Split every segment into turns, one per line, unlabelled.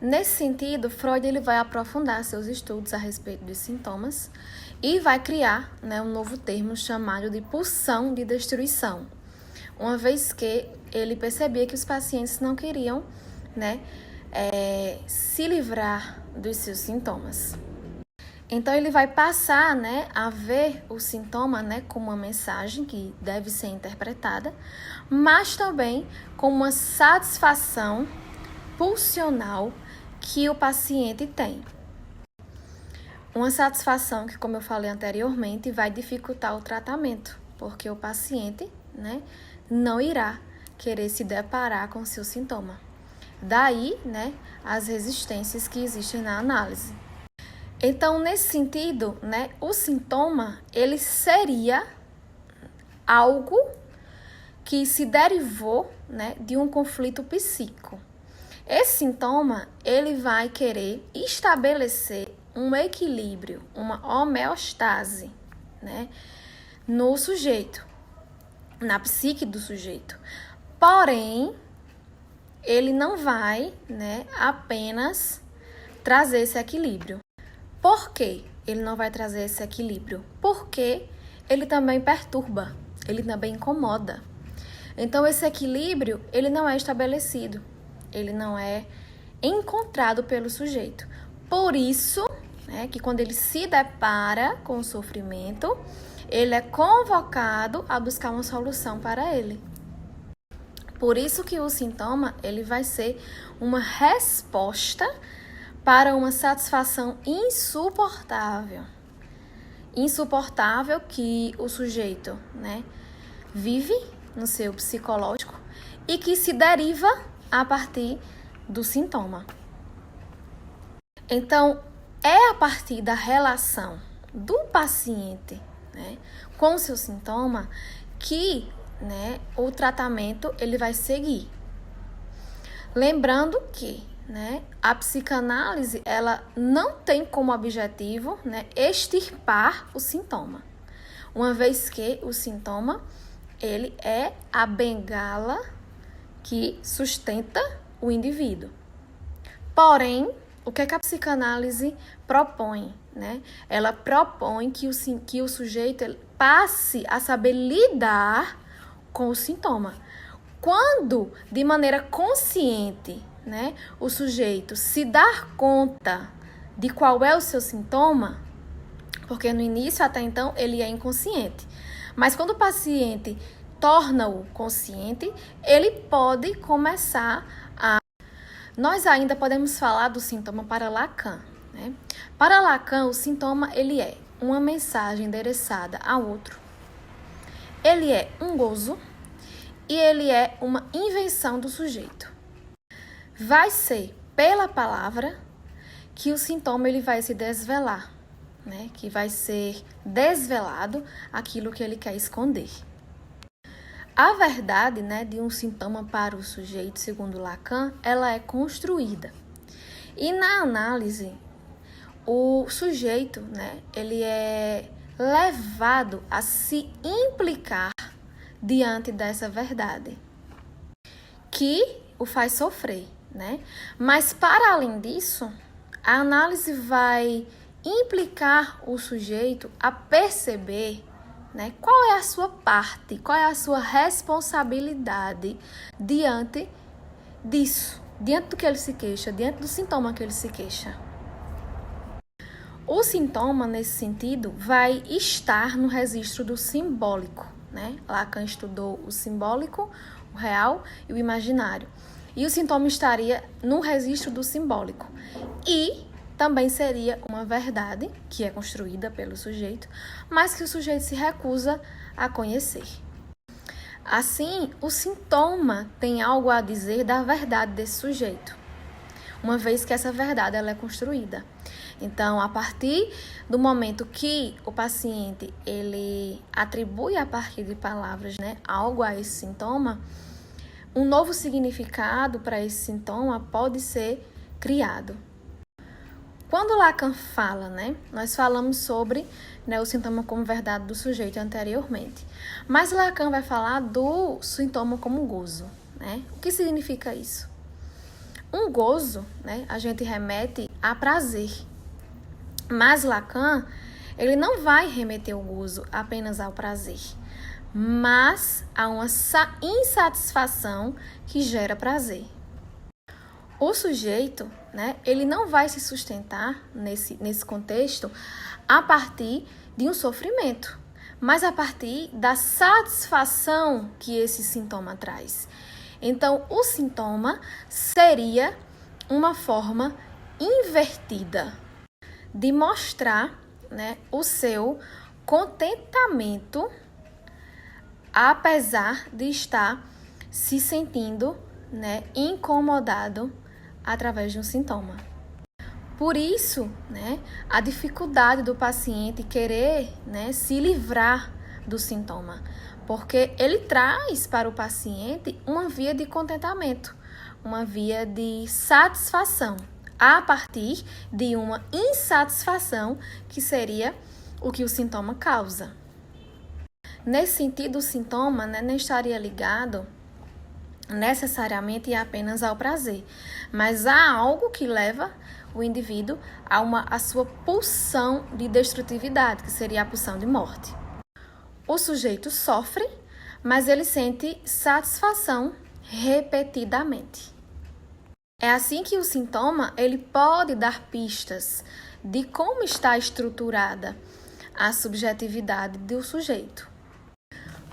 Nesse sentido, Freud ele vai aprofundar seus estudos a respeito dos sintomas e vai criar, né, um novo termo chamado de pulsão de destruição, uma vez que ele percebia que os pacientes não queriam, né, se livrar dos seus sintomas. Então, ele vai passar, né, a ver o sintoma, né, como uma mensagem que deve ser interpretada, mas também como uma satisfação pulsional que o paciente tem. Uma satisfação que, como eu falei anteriormente, vai dificultar o tratamento, porque o paciente, né, não irá querer se deparar com o seu sintoma. Daí, né, as resistências que existem na análise. Então, nesse sentido, né, o sintoma, ele seria algo que se derivou, né, de um conflito psíquico. Esse sintoma, ele vai querer estabelecer um equilíbrio, uma homeostase, né, no sujeito, na psique do sujeito. Porém, ele não vai, né, apenas trazer esse equilíbrio. Por que ele não vai trazer esse equilíbrio? Porque ele também perturba, ele também incomoda. Então, esse equilíbrio, ele não é estabelecido, ele não é encontrado pelo sujeito. Por isso, né, que quando ele se depara com o sofrimento, ele é convocado a buscar uma solução para ele. Por isso que o sintoma, ele vai ser uma resposta para uma satisfação insuportável. Insuportável que o sujeito, né, vive no seu psicológico e que se deriva a partir do sintoma. Então, é a partir da relação do paciente, né, com o seu sintoma que, né, o tratamento ele vai seguir. Lembrando que, né, a psicanálise ela não tem como objetivo, né, extirpar o sintoma, uma vez que o sintoma ele é a bengala que sustenta o indivíduo. Porém, o que a psicanálise propõe, né? Ela propõe que o sujeito passe a saber lidar com o sintoma. Quando, de maneira consciente, né, o sujeito se dar conta de qual é o seu sintoma, porque no início, até então, ele é inconsciente. Mas quando o paciente torna-o consciente, ele pode começar a... Nós ainda podemos falar do sintoma para Lacan, né? Para Lacan, o sintoma ele é uma mensagem endereçada a outro. Ele é um gozo e ele é uma invenção do sujeito. Vai ser pela palavra que o sintoma ele vai se desvelar, né? Que vai ser desvelado aquilo que ele quer esconder. A verdade, né, de um sintoma para o sujeito, segundo Lacan, ela é construída. E na análise, o sujeito, né, ele é levado a se implicar diante dessa verdade, que o faz sofrer, né? Mas, para além disso, a análise vai implicar o sujeito a perceber, né, qual é a sua parte, qual é a sua responsabilidade diante disso, diante do que ele se queixa, diante do sintoma que ele se queixa. O sintoma, nesse sentido, vai estar no registro do simbólico, né? Lacan estudou o simbólico, o real e o imaginário. E o sintoma estaria no registro do simbólico. E também seria uma verdade, que é construída pelo sujeito, mas que o sujeito se recusa a conhecer. Assim, o sintoma tem algo a dizer da verdade desse sujeito, uma vez que essa verdade ela é construída. Então, a partir do momento que o paciente ele atribui a partir de palavras, né, algo a esse sintoma, um novo significado para esse sintoma pode ser criado. Quando Lacan fala, né, nós falamos sobre, né, o sintoma como verdade do sujeito anteriormente. Mas Lacan vai falar do sintoma como gozo, né? O que significa isso? Um gozo, né, a gente remete a prazer. Mas Lacan, ele não vai remeter o gozo apenas ao prazer, mas a uma insatisfação que gera prazer. O sujeito, né, ele não vai se sustentar nesse contexto a partir de um sofrimento, mas a partir da satisfação que esse sintoma traz. Então, o sintoma seria uma forma invertida de mostrar, né, o seu contentamento, apesar de estar se sentindo, né, incomodado através de um sintoma. Por isso, né, a dificuldade do paciente querer, né, se livrar do sintoma, porque ele traz para o paciente uma via de contentamento, uma via de satisfação, a partir de uma insatisfação que seria o que o sintoma causa. Nesse sentido, o sintoma, né, não estaria ligado necessariamente e apenas ao prazer, mas há algo que leva o indivíduo a sua pulsão de destrutividade, que seria a pulsão de morte. O sujeito sofre, mas ele sente satisfação repetidamente. É assim que o sintoma ele pode dar pistas de como está estruturada a subjetividade do sujeito.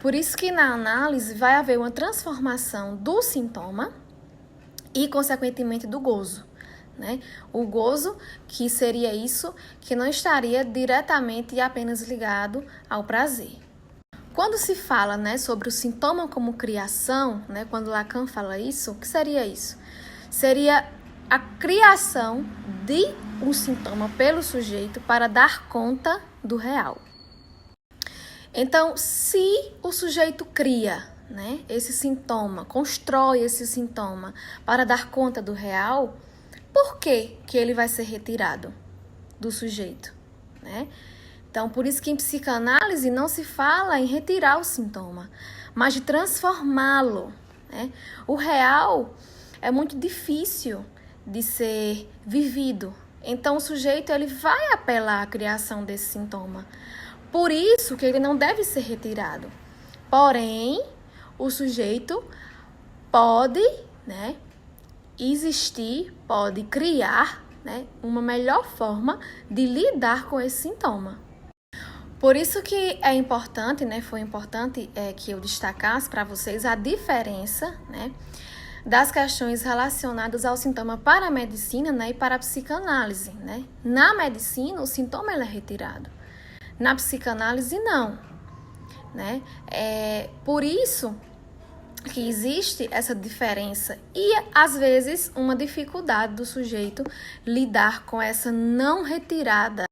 Por isso que na análise vai haver uma transformação do sintoma e, consequentemente, do gozo, né? O gozo, que seria isso, que não estaria diretamente e apenas ligado ao prazer. Quando se fala, né, sobre o sintoma como criação, né, quando Lacan fala isso, o que seria isso? Seria a criação de um sintoma pelo sujeito para dar conta do real. Então, se o sujeito cria, né, esse sintoma, constrói esse sintoma para dar conta do real, por que ele vai ser retirado do sujeito, né? Então, por isso que em psicanálise não se fala em retirar o sintoma, mas de transformá-lo, né? O real é muito difícil de ser vivido. Então, o sujeito ele vai apelar à criação desse sintoma. Por isso que ele não deve ser retirado. Porém, o sujeito pode, né, existir, pode criar, né, uma melhor forma de lidar com esse sintoma. Por isso que é importante, né, foi importante que eu destacasse para vocês a diferença, né, das questões relacionadas ao sintoma para a medicina, né, e para a psicanálise, né. Na medicina, o sintoma ele é retirado. Na psicanálise, não, né? Por isso que existe essa diferença e, às vezes, uma dificuldade do sujeito lidar com essa não retirada,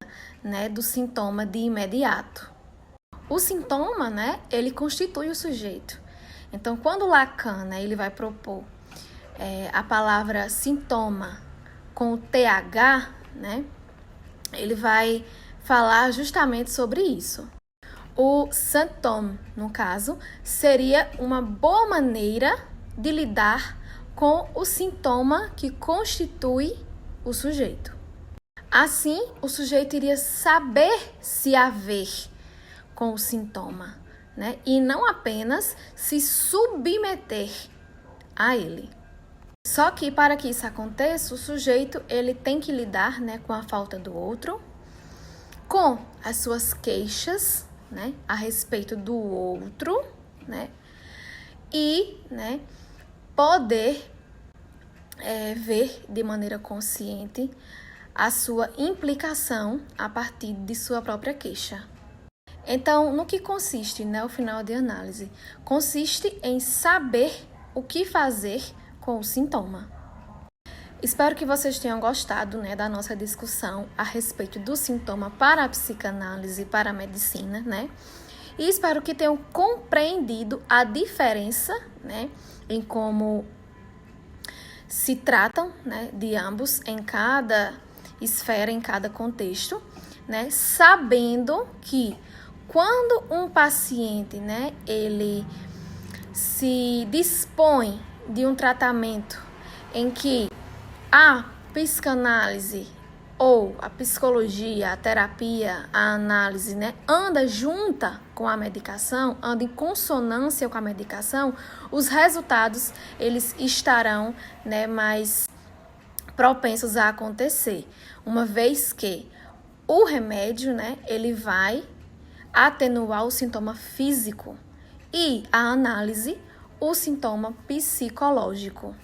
né, do sintoma de imediato. O sintoma, né, ele constitui o sujeito. Então, quando Lacan, né, ele vai propor a palavra sintoma com o TH, né, ele vai falar justamente sobre isso. O symptôme, no caso, seria uma boa maneira de lidar com o sintoma que constitui o sujeito. Assim, o sujeito iria saber se haver com o sintoma, né? E não apenas se submeter a ele. Só que para que isso aconteça, o sujeito ele tem que lidar, né, com a falta do outro, com as suas queixas, né, a respeito do outro, né, e, né, poder ver de maneira consciente a sua implicação a partir de sua própria queixa. Então, no que consiste, né, o final de análise? Consiste em saber o que fazer com o sintoma. Espero que vocês tenham gostado, né, da nossa discussão a respeito do sintoma para a psicanálise e para a medicina, né? E espero que tenham compreendido a diferença, né, em como se tratam, né, de ambos em cada esfera, em cada contexto, né? Sabendo que quando um paciente, né, ele se dispõe de um tratamento em que a psicanálise ou a psicologia, a terapia, a análise, né, anda junta com a medicação, anda em consonância com a medicação, os resultados eles estarão, né, mais propensos a acontecer, uma vez que o remédio, né, ele vai atenuar o sintoma físico e a análise, o sintoma psicológico.